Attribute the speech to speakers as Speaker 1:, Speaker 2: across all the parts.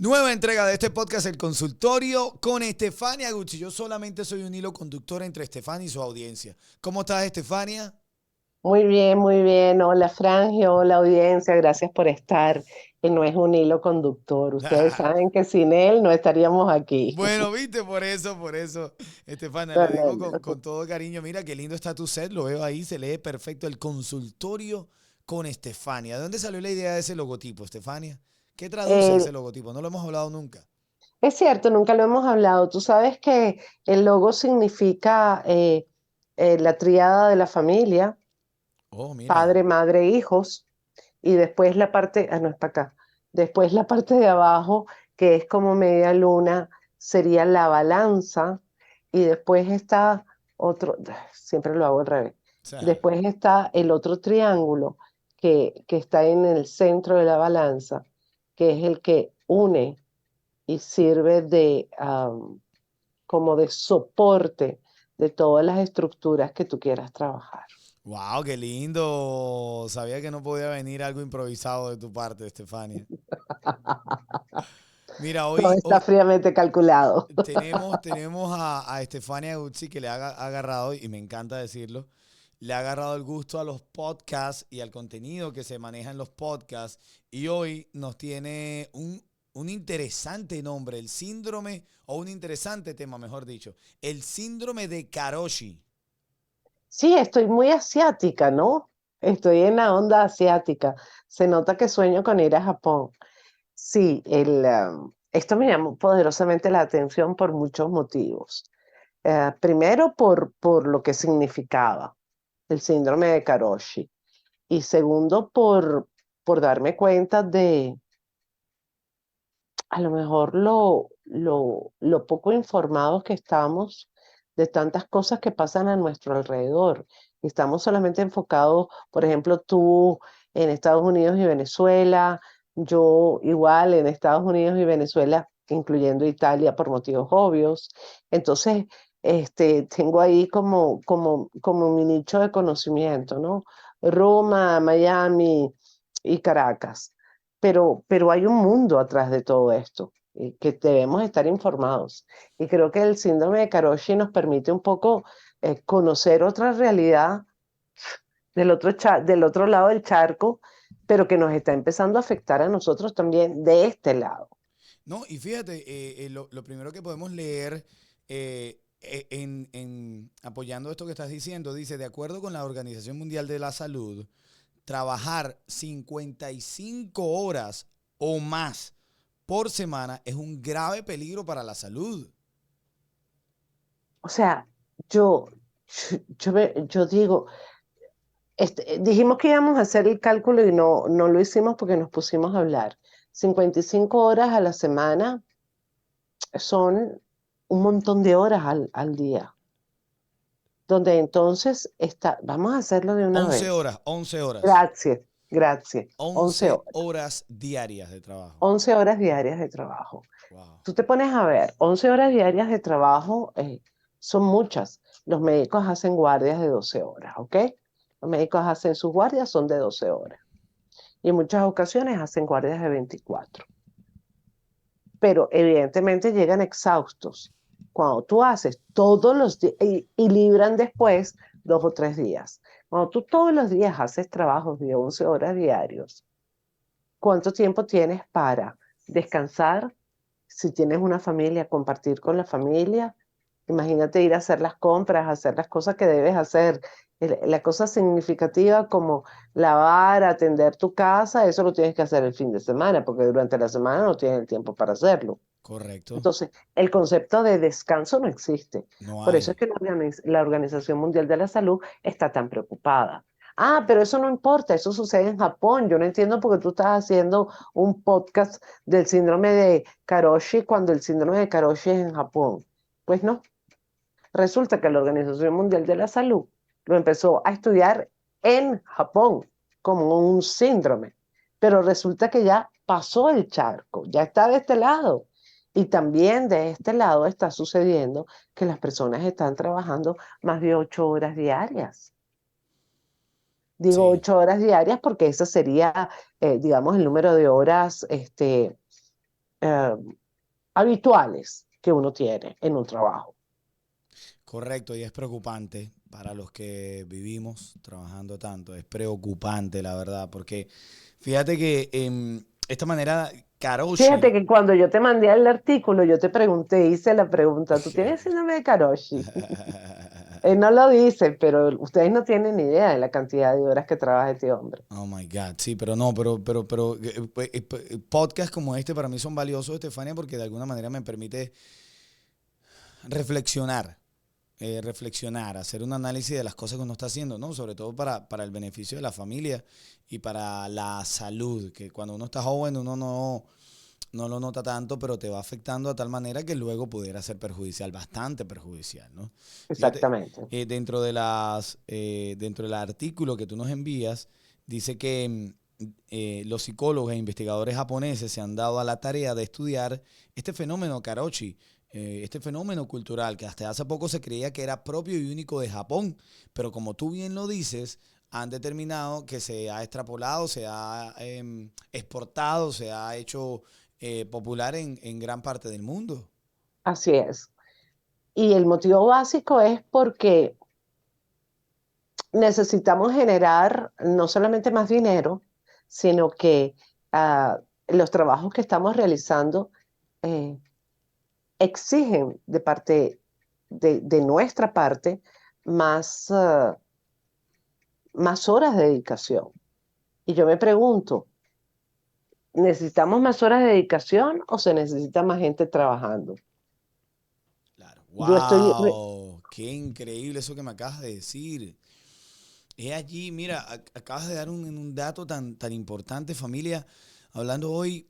Speaker 1: Nueva entrega de este podcast, El Consultorio, con Estefania Gucci. Yo solamente soy un hilo conductor entre Estefania y su audiencia. ¿Cómo estás, Estefania?
Speaker 2: Muy bien, muy bien. Hola, Frangio, hola, audiencia. Gracias por estar. Él no es un hilo conductor. Ustedes saben que sin él no estaríamos aquí.
Speaker 1: Bueno, viste, por eso, Estefania,
Speaker 2: No,
Speaker 1: lo
Speaker 2: no,
Speaker 1: digo con
Speaker 2: no.
Speaker 1: todo cariño. Mira qué lindo está tu set, lo veo ahí, se lee perfecto. El Consultorio con Estefania. ¿De dónde salió la idea de ese logotipo, Estefania? ¿Qué traduce
Speaker 2: Eh,
Speaker 1: ese logotipo? No lo hemos hablado nunca.
Speaker 2: es cierto, nunca lo hemos hablado. Tú sabes que el logo significa la tríada de la familia,
Speaker 1: Oh, mira.
Speaker 2: padre, madre, hijos, y después la parte, no es para acá, después la parte de abajo, que es como media luna, sería la balanza, y después está otro, siempre lo hago al revés,
Speaker 1: O sea,
Speaker 2: después está el otro triángulo que está en el centro de la balanza, que es el que une y sirve de como de soporte de todas las estructuras que tú quieras trabajar.
Speaker 1: wow, qué lindo. Sabía que no podía venir algo improvisado de tu parte, Estefania. Mira,
Speaker 2: Todo está fríamente calculado.
Speaker 1: tenemos a Estefania Guzzi que ha agarrado, y me encanta decirlo, le ha agarrado el gusto a los podcasts y al contenido que se maneja en los podcasts. Y hoy nos tiene un interesante nombre, el síndrome, o un interesante tema, mejor dicho, el síndrome de Karoshi.
Speaker 2: Sí, estoy muy asiática, ¿no? Estoy en la onda asiática. Se nota que sueño con ir a Japón. Sí, esto me llamó poderosamente la atención por muchos motivos. Primero, por lo que significaba el síndrome de Karoshi. Y segundo, por darme cuenta de a lo mejor lo poco informados que estamos de tantas cosas que pasan a nuestro alrededor. Estamos solamente enfocados, por ejemplo, tú en Estados Unidos y Venezuela, yo igual en Estados Unidos y Venezuela, incluyendo Italia por motivos obvios. Entonces, tengo ahí como mi nicho de conocimiento, ¿no? Roma, Miami y Caracas, pero hay un mundo atrás de todo esto que debemos estar informados. Y creo que el síndrome de Karoshi nos permite un poco conocer otra realidad del otro lado del charco, pero que nos está empezando a afectar a nosotros también de este lado.
Speaker 1: No, y fíjate, lo primero que podemos leer apoyando esto que estás diciendo, dice, de acuerdo con la Organización Mundial de la Salud, trabajar 55 horas o más por semana es un grave peligro para la salud.
Speaker 2: O sea, yo, yo digo, dijimos que íbamos a hacer el cálculo y no lo hicimos porque nos pusimos a hablar. 55 horas a la semana son un montón de horas al día, donde entonces está, vamos a hacerlo de una
Speaker 1: 11
Speaker 2: vez.
Speaker 1: horas, 11 horas.
Speaker 2: Gracias, gracias. 11
Speaker 1: 11
Speaker 2: horas,
Speaker 1: horas diarias de trabajo.
Speaker 2: 11 horas diarias de trabajo.
Speaker 1: Wow.
Speaker 2: Tú te pones a ver, 11 horas diarias de trabajo son muchas. Los médicos hacen guardias de 12 horas, ¿ok? Los médicos hacen sus guardias, son de 12 horas. Y en muchas ocasiones hacen guardias de 24. Pero evidentemente llegan exhaustos. Cuando tú haces todos los días y libran después 2 o 3 días. Cuando tú todos los días haces trabajos de 11 horas diarios, ¿cuánto tiempo tienes para descansar? Si tienes una familia, compartir con la familia. Imagínate ir a hacer las compras, hacer las cosas que debes hacer. La cosa significativa como lavar, atender tu casa, eso lo tienes que hacer el fin de semana, porque durante la semana no tienes el tiempo para hacerlo.
Speaker 1: Correcto.
Speaker 2: Entonces, el concepto de descanso no existe.
Speaker 1: No
Speaker 2: Por eso es
Speaker 1: hay.
Speaker 2: que la Organización Mundial de la Salud está tan preocupada. Ah, pero eso no importa, eso sucede en Japón. Yo no entiendo por qué tú estás haciendo un podcast del síndrome de Karoshi cuando el síndrome de Karoshi es en Japón. Pues no, resulta que la Organización Mundial de la Salud lo empezó a estudiar en Japón como un síndrome, pero resulta que ya pasó el charco, ya está de este lado. Y también de este lado está sucediendo que las personas están trabajando más de 8 horas diarias. Digo
Speaker 1: Sí.
Speaker 2: 8 horas diarias porque ese sería, digamos, el número de horas eh, habituales que uno tiene en un trabajo.
Speaker 1: Correcto, y es preocupante para los que vivimos trabajando tanto. Es preocupante, la verdad, porque fíjate que esta manera,
Speaker 2: Fíjate
Speaker 1: Karoshi.
Speaker 2: que cuando yo te mandé el artículo, yo te pregunté, hice la pregunta, ¿tú tienes síndrome de Karoshi? Él no lo dice, pero ustedes no tienen ni idea de la cantidad de horas que trabaja este hombre.
Speaker 1: Oh my God, sí, pero no, podcasts como este para mí son valiosos, Estefania, porque de alguna manera me permite reflexionar, reflexionar, hacer un análisis de las cosas que uno está haciendo, ¿no? Sobre todo para el beneficio de la familia y para la salud, que cuando uno está joven uno no lo nota tanto, pero te va afectando de tal manera que luego pudiera ser perjudicial, bastante perjudicial, ¿no? Fíjate,
Speaker 2: Exactamente.
Speaker 1: dentro del artículo que tú nos envías, dice que los psicólogos e investigadores japoneses se han dado a la tarea de estudiar este fenómeno karoshi, este fenómeno cultural que hasta hace poco se creía que era propio y único de Japón, pero como tú bien lo dices, han determinado que se ha extrapolado, se ha exportado, se ha hecho popular en gran parte del mundo.
Speaker 2: Así es. Y el motivo básico es porque necesitamos generar no solamente más dinero, sino que los trabajos que estamos realizando eh, exigen de parte de nuestra parte más, más horas de dedicación. Y yo me pregunto, ¿necesitamos más horas de dedicación o se necesita más gente trabajando?
Speaker 1: Claro.
Speaker 2: Yo estoy,
Speaker 1: ¡Wow! ¡Qué increíble eso que me acabas de decir! Es allí, mira, acabas de dar un dato tan importante, familia, hablando hoy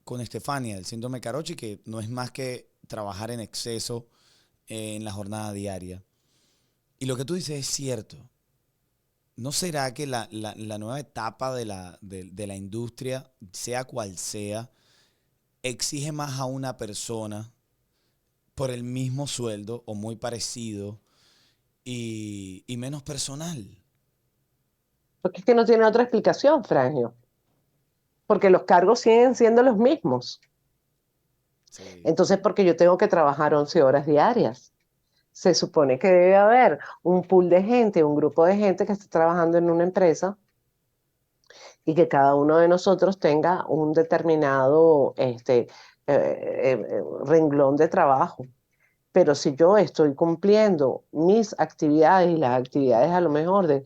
Speaker 1: con Estefania del síndrome Karoshi, que no es más que trabajar en exceso en la jornada diaria. Y lo que tú dices es cierto. ¿No será que la nueva etapa de la industria, sea cual sea, exige más a una persona por el mismo sueldo o muy parecido y menos personal?
Speaker 2: porque es que no tiene otra explicación, Frangio, porque los cargos siguen siendo los mismos.
Speaker 1: Sí.
Speaker 2: Entonces, porque yo tengo que trabajar 11 horas diarias. Se supone que debe haber un pool de gente, un grupo de gente que esté trabajando en una empresa y que cada uno de nosotros tenga un determinado renglón de trabajo. Pero si yo estoy cumpliendo mis actividades y las actividades a lo mejor de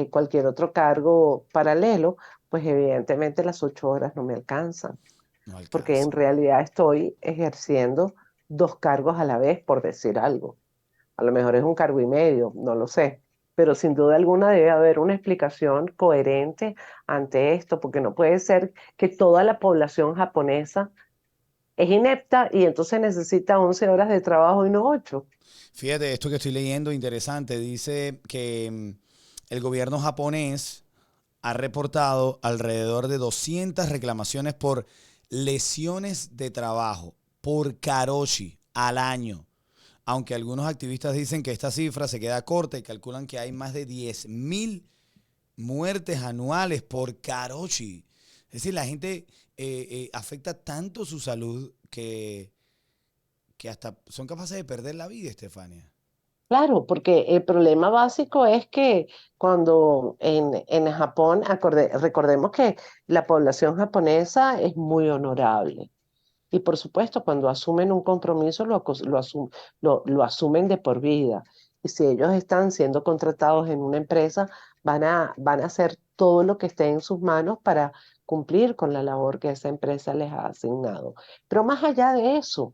Speaker 2: cualquier otro cargo paralelo, pues evidentemente las 8 horas no me alcanzan,
Speaker 1: No
Speaker 2: porque en
Speaker 1: alcanza.
Speaker 2: realidad estoy ejerciendo dos cargos a la vez, por decir algo. A lo mejor es un cargo y medio, no lo sé, pero sin duda alguna debe haber una explicación coherente ante esto, porque no puede ser que toda la población japonesa es inepta y entonces necesita 11 horas de trabajo y no 8.
Speaker 1: Fíjate, esto que estoy leyendo, interesante, dice que el gobierno japonés ha reportado alrededor de 200 reclamaciones por lesiones de trabajo por karoshi al año. Aunque algunos activistas dicen que esta cifra se queda corta y calculan que hay más de 10.000 muertes anuales por karoshi. Es decir, la gente afecta tanto su salud que hasta son capaces de perder la vida, Estefania.
Speaker 2: Claro, porque el problema básico es que cuando en Japón, recordemos que la población japonesa es muy honorable. Y por supuesto, cuando asumen un compromiso, lo asumen de por vida. Y si ellos están siendo contratados en una empresa, van a hacer todo lo que esté en sus manos para cumplir con la labor que esa empresa les ha asignado. Pero más allá de eso,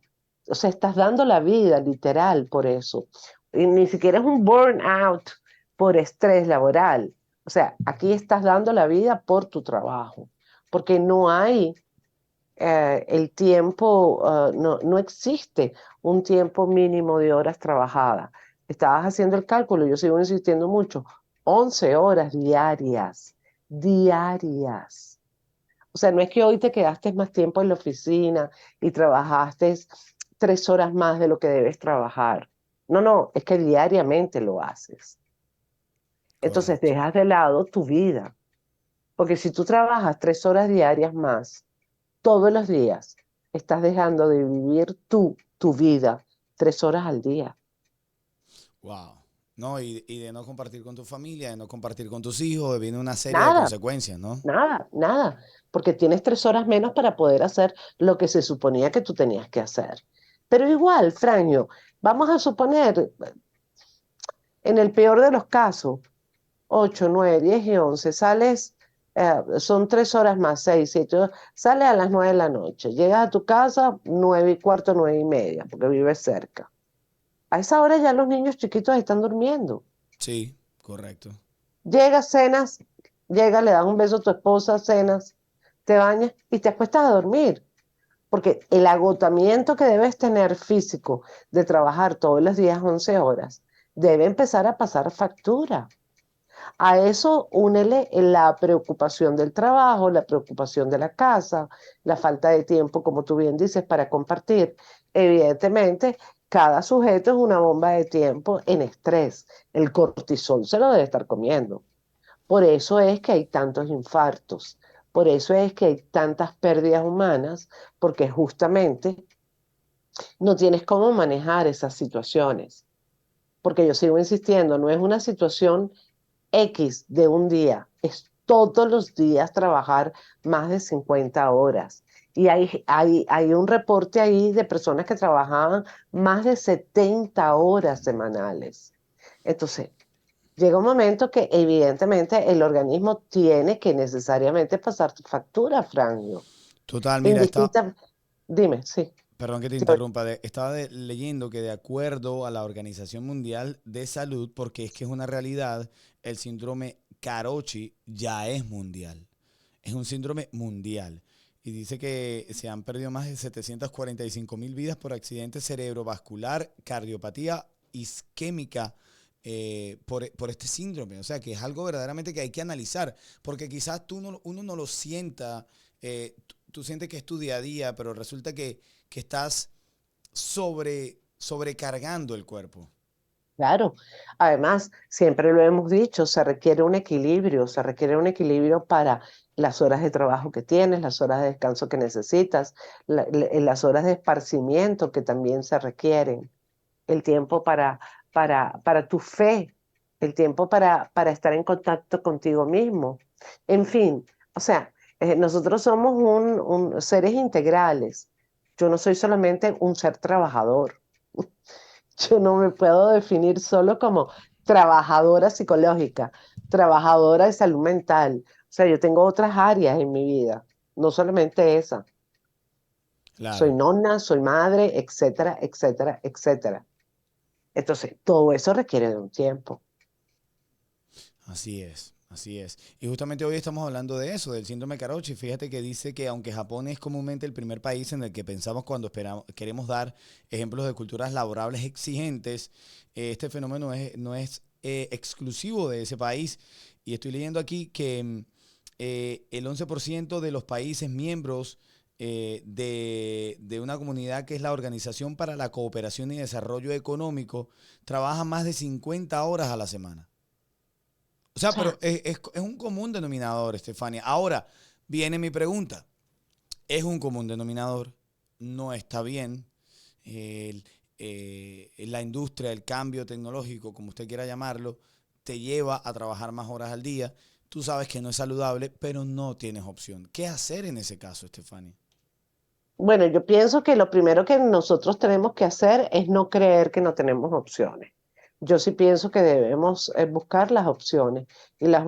Speaker 2: o sea, estás dando la vida literal por eso. Y ni siquiera es un burnout por estrés laboral. O sea, aquí estás dando la vida por tu trabajo, porque no hay el tiempo, no existe un tiempo mínimo de horas trabajadas. Estabas haciendo el cálculo, yo sigo insistiendo mucho, 11 horas diarias, diarias. O sea, no es que hoy te quedaste más tiempo en la oficina y trabajaste 3 horas más de lo que debes trabajar. No, no, es que diariamente lo haces. Entonces
Speaker 1: Correcto.
Speaker 2: dejas de lado tu vida, porque si tú trabajas 3 horas diarias más, todos los días, estás dejando de vivir tu vida 3 horas al día.
Speaker 1: Wow. No, y de no compartir con tu familia, de no compartir con tus hijos, viene una serie de
Speaker 2: Nada,
Speaker 1: consecuencias, ¿no?
Speaker 2: nada, nada, porque tienes 3 horas menos para poder hacer lo que se suponía que tú tenías que hacer. Pero igual, Fraño, vamos a suponer, en el peor de los casos, 8, 9, 10 y 11 sales, son 3 horas más, 6, 7, sales a las 9 de la noche, llegas a tu casa 9:15, 9:30, porque vives cerca. A esa hora ya los niños chiquitos están durmiendo.
Speaker 1: Sí, correcto.
Speaker 2: Llegas, cenas, llegas, le das un beso a tu esposa, cenas, te bañas y te acuestas a dormir. Porque el agotamiento que debes tener físico de trabajar todos los días 11 horas debe empezar a pasar factura. A eso únele la preocupación del trabajo, la preocupación de la casa, la falta de tiempo, como tú bien dices, para compartir. Evidentemente, cada sujeto es una bomba de tiempo en estrés. El cortisol se lo debe estar comiendo. Por eso es que hay tantos infartos, por eso es que hay tantas pérdidas humanas, porque justamente no tienes cómo manejar esas situaciones. Porque yo sigo insistiendo, no es una situación X de un día, es todos los días trabajar más de 50 horas. Y hay un reporte ahí de personas que trabajaban más de 70 horas semanales. Entonces, llega un momento que evidentemente el organismo tiene que necesariamente pasar tu factura, Franjo.
Speaker 1: Total, mira,
Speaker 2: Indistinta, dime, sí.
Speaker 1: perdón que te
Speaker 2: Sí, oye.
Speaker 1: interrumpa, leyendo que de acuerdo a la Organización Mundial de Salud, porque es que es una realidad, el síndrome Karochi ya es mundial. Es un síndrome mundial. Y dice que se han perdido más de 745.000 vidas por accidente cerebrovascular, cardiopatía isquémica por este síndrome. O sea, que es algo verdaderamente que hay que analizar, porque quizás uno no lo sienta, tú sientes que es tu día a día, pero resulta que estás sobrecargando el cuerpo.
Speaker 2: Claro, además, siempre lo hemos dicho, se requiere un equilibrio para las horas de trabajo que tienes, las horas de descanso que necesitas, las horas de esparcimiento que también se requieren, el tiempo para tu fe, el tiempo para estar en contacto contigo mismo. En fin, o sea, nosotros somos seres integrales. Yo no soy solamente un ser trabajador. Yo no me puedo definir solo como trabajadora psicológica, trabajadora de salud mental. O sea, yo tengo otras áreas en mi vida, no solamente esa. Soy
Speaker 1: Claro,
Speaker 2: nonna, soy madre, etcétera, etcétera, etcétera. Entonces, todo eso requiere de un tiempo.
Speaker 1: así es. Así es. Y justamente hoy estamos hablando de eso, del síndrome Karoshi. Fíjate que dice que aunque Japón es comúnmente el primer país en el que pensamos cuando queremos dar ejemplos de culturas laborables exigentes, este fenómeno no es exclusivo de ese país. Y estoy leyendo aquí que el 11% de los países miembros de una comunidad que es la Organización para la Cooperación y Desarrollo Económico trabajan más de 50 horas a la semana. O
Speaker 2: O
Speaker 1: sea, pero
Speaker 2: sea,
Speaker 1: es un común denominador, Estefania. Ahora, viene mi pregunta. ¿Es un común denominador? No está bien. El- la industria, el cambio tecnológico, como usted quiera llamarlo, te lleva a trabajar más horas al día. Tú sabes que no es saludable, pero no tienes opción. ¿Qué hacer en ese caso, Estefania?
Speaker 2: bueno, yo pienso que lo primero que nosotros tenemos que hacer es no creer que no tenemos opciones. Yo sí pienso que debemos buscar las opciones y las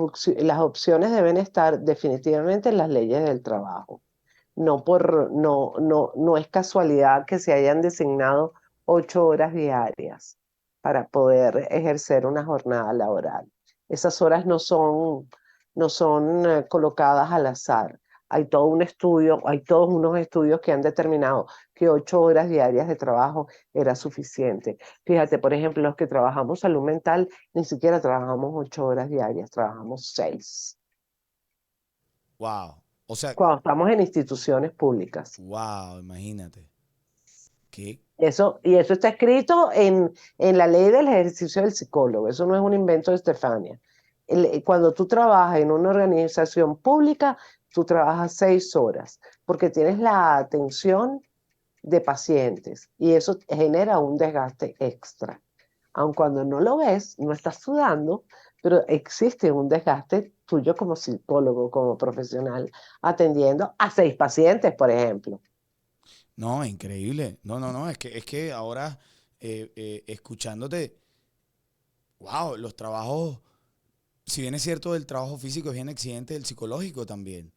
Speaker 2: opciones deben estar definitivamente en las leyes del trabajo. No es casualidad que se hayan designado 8 horas diarias para poder ejercer una jornada laboral. Esas horas no son colocadas al azar. Hay todo un estudio, hay todos unos estudios que han determinado que 8 horas diarias de trabajo era suficiente. Fíjate, por ejemplo, los que trabajamos salud mental, ni siquiera trabajamos 8 horas diarias, trabajamos 6.
Speaker 1: Wow. O sea,
Speaker 2: Cuando estamos en instituciones públicas.
Speaker 1: wow, imagínate. ¿Qué?
Speaker 2: Y eso está escrito en la ley del ejercicio del psicólogo. Eso no es un invento de Estefania. Cuando tú trabajas en una organización pública, tú trabajas 6 horas, porque tienes la atención. de pacientes y eso genera un desgaste extra. Aun cuando no lo ves, no estás sudando, pero existe un desgaste tuyo como psicólogo, como profesional, atendiendo a 6 pacientes, por ejemplo.
Speaker 1: No, increíble. No, no, no, es que ahora escuchándote, wow, los trabajos, si bien es cierto el trabajo físico es bien exigente, el psicológico también.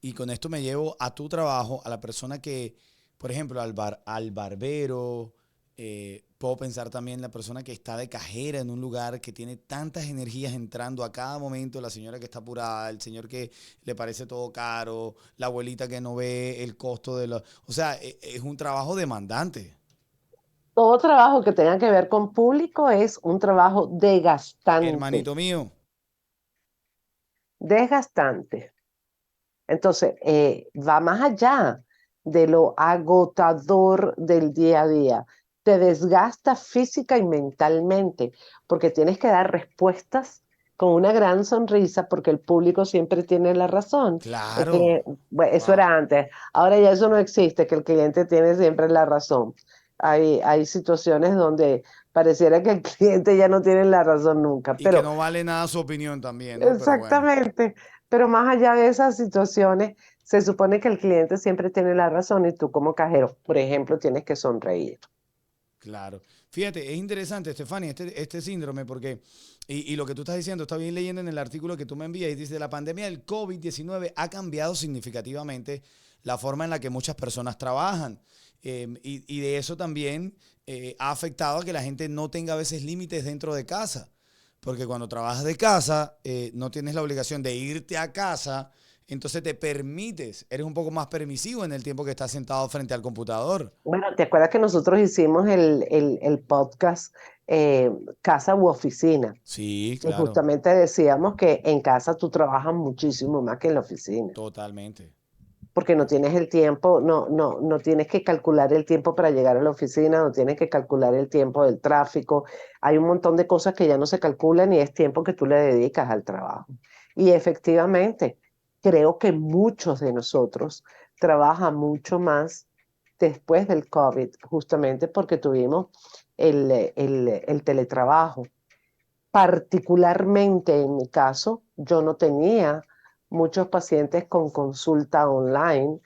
Speaker 1: Y con esto me llevo a tu trabajo, a la persona que, por ejemplo, al barbero, puedo pensar también la persona que está de cajera en un lugar que tiene tantas energías entrando a cada momento, la señora que está apurada, el señor que le parece todo caro, la abuelita que no ve el costo de los... O sea, es un trabajo demandante.
Speaker 2: Todo trabajo que tenga que ver con público es un trabajo desgastante,
Speaker 1: Hermanito mío,
Speaker 2: desgastante. Entonces, va más allá de lo agotador del día a día. Te desgasta física y mentalmente porque tienes que dar respuestas con una gran sonrisa porque el público siempre tiene la razón.
Speaker 1: claro.
Speaker 2: Bueno, eso
Speaker 1: Wow.
Speaker 2: era antes. Ahora ya eso no existe, que el cliente tiene siempre la razón. Hay situaciones donde pareciera que el cliente ya no tiene la razón nunca,
Speaker 1: Y que
Speaker 2: pero
Speaker 1: no vale nada su opinión también, ¿no? Pero bueno,
Speaker 2: exactamente, pero más allá de esas situaciones, se supone que el cliente siempre tiene la razón y tú como cajero, por ejemplo, tienes que sonreír.
Speaker 1: claro. Fíjate, es interesante, Estefania, este síndrome, porque, y lo que tú estás diciendo, está bien leyendo en el artículo que tú me envías, y dice, la pandemia del COVID-19 ha cambiado significativamente la forma en la que muchas personas trabajan. Y de eso también ha afectado a que la gente no tenga a veces límites dentro de casa. Porque cuando trabajas de casa, no tienes la obligación de irte a casa, entonces te permites, eres un poco más permisivo en el tiempo que estás sentado frente al computador.
Speaker 2: Bueno, ¿te acuerdas que nosotros hicimos el podcast eh, Casa u Oficina?
Speaker 1: Sí,
Speaker 2: Y
Speaker 1: claro,
Speaker 2: justamente decíamos que en casa tú trabajas muchísimo más que en la oficina,
Speaker 1: totalmente.
Speaker 2: porque no tienes el tiempo, no tienes que calcular el tiempo para llegar a la oficina, no tienes que calcular el tiempo del tráfico. Hay un montón de cosas que ya no se calculan y es tiempo que tú le dedicas al trabajo. Y efectivamente, creo que muchos de nosotros trabajan mucho más después del COVID, justamente porque tuvimos el teletrabajo. Particularmente en mi caso, yo no tenía muchos pacientes con consulta online.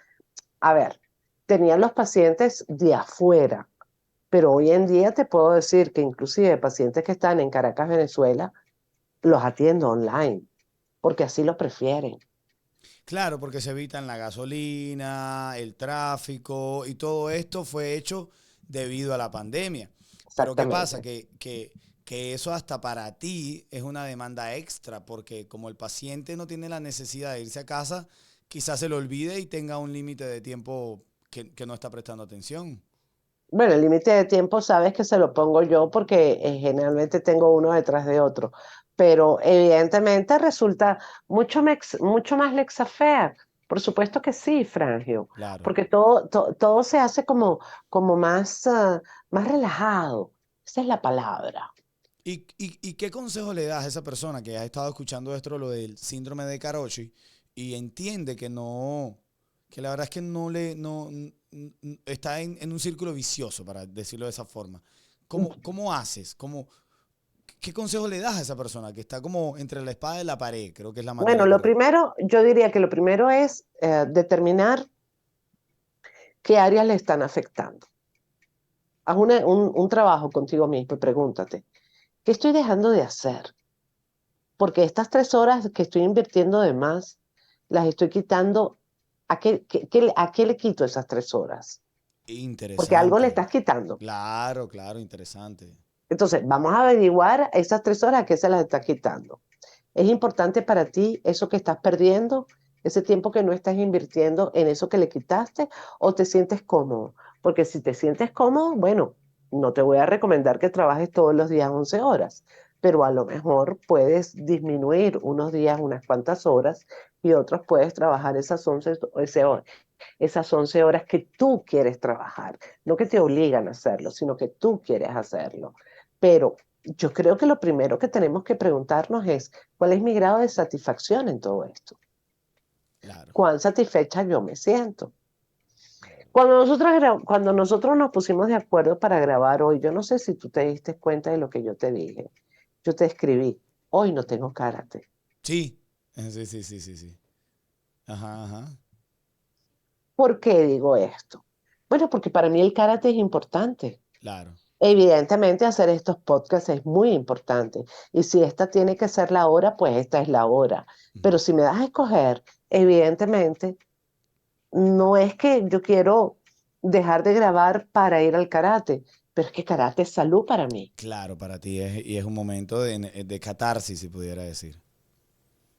Speaker 2: A ver, tenía los pacientes de afuera, pero hoy en día te puedo decir que inclusive pacientes que están en Caracas, Venezuela, los atiendo online, porque así lo prefieren.
Speaker 1: Claro, porque se evitan la gasolina, el tráfico y todo esto fue hecho debido a la pandemia. Pero ¿qué pasa?
Speaker 2: Exactamente.
Speaker 1: Que eso hasta para ti es una demanda extra, porque como el paciente no tiene la necesidad de irse a casa, quizás se le olvide y tenga un límite de tiempo que no está prestando atención.
Speaker 2: Bueno, el límite de tiempo sabes que se lo pongo yo porque generalmente tengo uno detrás de otro, pero evidentemente resulta mucho más laissez-faire. Por supuesto que sí, Frangio,
Speaker 1: Claro.
Speaker 2: porque todo se hace como más, más relajado. Esa es la palabra.
Speaker 1: ¿Y qué consejo le das a esa persona que ha estado escuchando esto, lo del síndrome de Karoshi, y entiende que no, que la verdad es que no le, no, está en un círculo vicioso, para decirlo de esa forma? ¿Cómo haces? ¿Qué consejo le das a esa persona que está como entre la espada y la pared? Creo que es la
Speaker 2: Bueno,
Speaker 1: manera correcta.
Speaker 2: yo diría que lo primero es determinar qué áreas le están afectando. Haz un trabajo contigo mismo y pregúntate, ¿qué estoy dejando de hacer? Porque estas 3 horas que estoy invirtiendo de más, las estoy quitando. ¿A qué le quito esas 3 horas? Porque algo le
Speaker 1: Interesante.
Speaker 2: estás quitando.
Speaker 1: Claro, claro, interesante.
Speaker 2: Entonces, vamos a averiguar esas 3 horas a qué se las estás quitando. ¿Es importante para ti eso que estás perdiendo, ese tiempo que no estás invirtiendo en eso que le quitaste, o te sientes cómodo? Porque si te sientes cómodo, bueno, no te voy a recomendar que trabajes todos los días 11 horas, pero a lo mejor puedes disminuir unos días unas cuantas horas y otros puedes trabajar esas 11 horas que tú quieres trabajar, no que te obligan a hacerlo, sino que tú quieres hacerlo. Pero yo creo que lo primero que tenemos que preguntarnos es, ¿cuál es mi grado de satisfacción en todo esto?
Speaker 1: Claro.
Speaker 2: ¿Cuán satisfecha yo me siento? Cuando nosotros nos pusimos de acuerdo para grabar hoy, yo no sé si tú te diste cuenta de lo que yo te dije. Yo te escribí, hoy no tengo karate.
Speaker 1: Sí. Sí, sí, sí, sí, sí. Ajá, ajá.
Speaker 2: ¿Por qué digo esto? Bueno, porque para mí el karate es importante.
Speaker 1: Claro.
Speaker 2: Evidentemente hacer estos podcasts es muy importante. Y si esta tiene que ser la hora, pues esta es la hora.
Speaker 1: Ujú.
Speaker 2: Pero si me das a escoger, evidentemente, no es que yo quiero dejar de grabar para ir al karate, pero es que karate es salud para mí.
Speaker 1: Claro, para ti es, y es un momento de catarsis, si pudiera decir.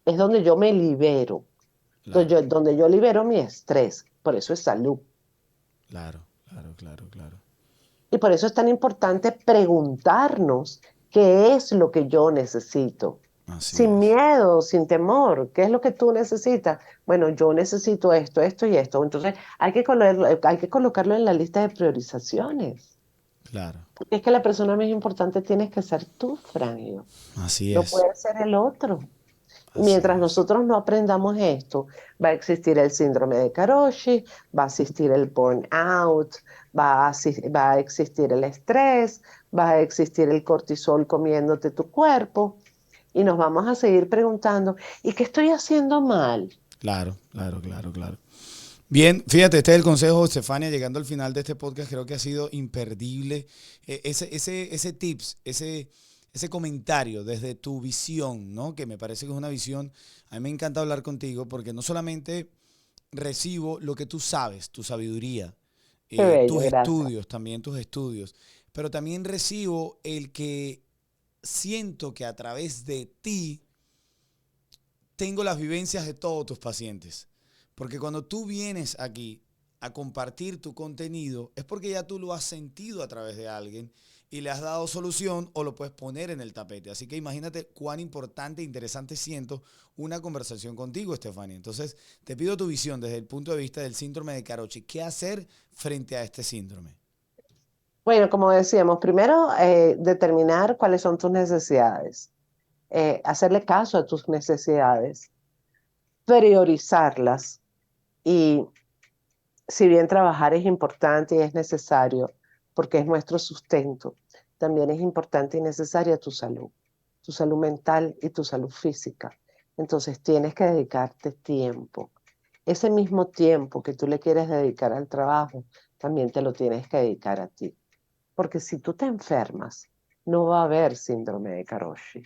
Speaker 2: Es donde yo me libero,
Speaker 1: Claro,
Speaker 2: donde yo libero mi estrés. Por eso es salud.
Speaker 1: claro, claro, claro, claro.
Speaker 2: Y por eso es tan importante preguntarnos qué es lo que yo necesito.
Speaker 1: Así
Speaker 2: Sin
Speaker 1: es.
Speaker 2: miedo, sin temor. ¿Qué es lo que tú necesitas? Bueno, yo necesito esto, esto y esto. Entonces hay que colocarlo en la lista de priorizaciones.
Speaker 1: Claro,
Speaker 2: Porque es que la persona más importante tienes que ser tú, Franjo.
Speaker 1: así
Speaker 2: No
Speaker 1: es.
Speaker 2: puede ser el otro. Y
Speaker 1: Así
Speaker 2: mientras
Speaker 1: es.
Speaker 2: nosotros no aprendamos esto, va a existir el síndrome de Karoshi, va a existir el burnout, va a existir el estrés, va a existir el cortisol comiéndote tu cuerpo y nos vamos a seguir preguntando, ¿y qué estoy haciendo mal?
Speaker 1: Claro, claro, claro, claro. Bien, fíjate, este es el consejo, Estefania, llegando al final de este podcast, creo que ha sido imperdible. Ese tips, ese comentario desde tu visión, ¿no? Que me parece que es una visión, a mí me encanta hablar contigo porque no solamente recibo lo que tú sabes, tu sabiduría,
Speaker 2: Qué bello,
Speaker 1: tus
Speaker 2: gracias.
Speaker 1: estudios, también tus estudios, pero también recibo el que siento que a través de ti tengo las vivencias de todos tus pacientes. Porque cuando tú vienes aquí a compartir tu contenido, es porque ya tú lo has sentido a través de alguien y le has dado solución o lo puedes poner en el tapete. Así que imagínate cuán importante e interesante siento una conversación contigo, Estefania. Entonces, te pido tu visión desde el punto de vista del síndrome de Karochi. ¿Qué hacer frente a este síndrome?
Speaker 2: Bueno, como decíamos, primero determinar cuáles son tus necesidades, hacerle caso a tus necesidades, priorizarlas y si bien trabajar es importante y es necesario, porque es nuestro sustento, también es importante y necesaria tu salud mental y tu salud física. Entonces tienes que dedicarte tiempo. Ese mismo tiempo que tú le quieres dedicar al trabajo, también te lo tienes que dedicar a ti. Porque si tú te enfermas, no va a haber síndrome de Karoshi.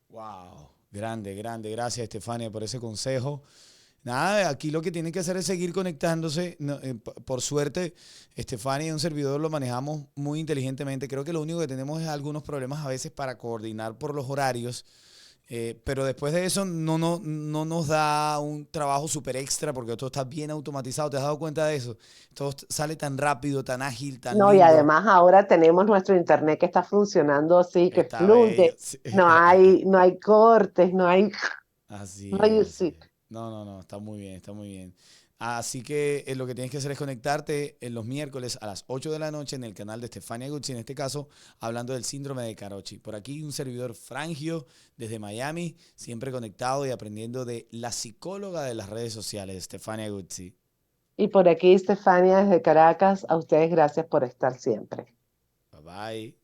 Speaker 1: Wow, grande, grande. Gracias, Estefania, por ese consejo. Nada, aquí lo que tienen que hacer es seguir conectándose. No, por suerte, Estefania y un servidor lo manejamos muy inteligentemente. Creo que lo único que tenemos es algunos problemas a veces para coordinar por los horarios. Pero después de eso no nos da un trabajo súper extra porque todo está bien automatizado. ¿Te has dado cuenta de eso? Todo sale tan rápido, tan ágil, tan
Speaker 2: No, y
Speaker 1: lindo.
Speaker 2: además ahora tenemos nuestro internet que está funcionando así, que
Speaker 1: Está bello.
Speaker 2: fluye.
Speaker 1: Sí.
Speaker 2: No hay cortes, no
Speaker 1: Así es,
Speaker 2: hay,
Speaker 1: así
Speaker 2: sí.
Speaker 1: es. No, no, no, está muy bien, está muy bien. Así que lo que tienes que hacer es conectarte en los miércoles a las 8 de la noche en el canal de Estefania Guzzi, en este caso hablando del síndrome de Karochi. Por aquí un servidor Frangio desde Miami, siempre conectado y aprendiendo de la psicóloga de las redes sociales, Estefania Guzzi.
Speaker 2: Y por aquí, Estefania, desde Caracas, a ustedes gracias por estar siempre.
Speaker 1: Bye bye.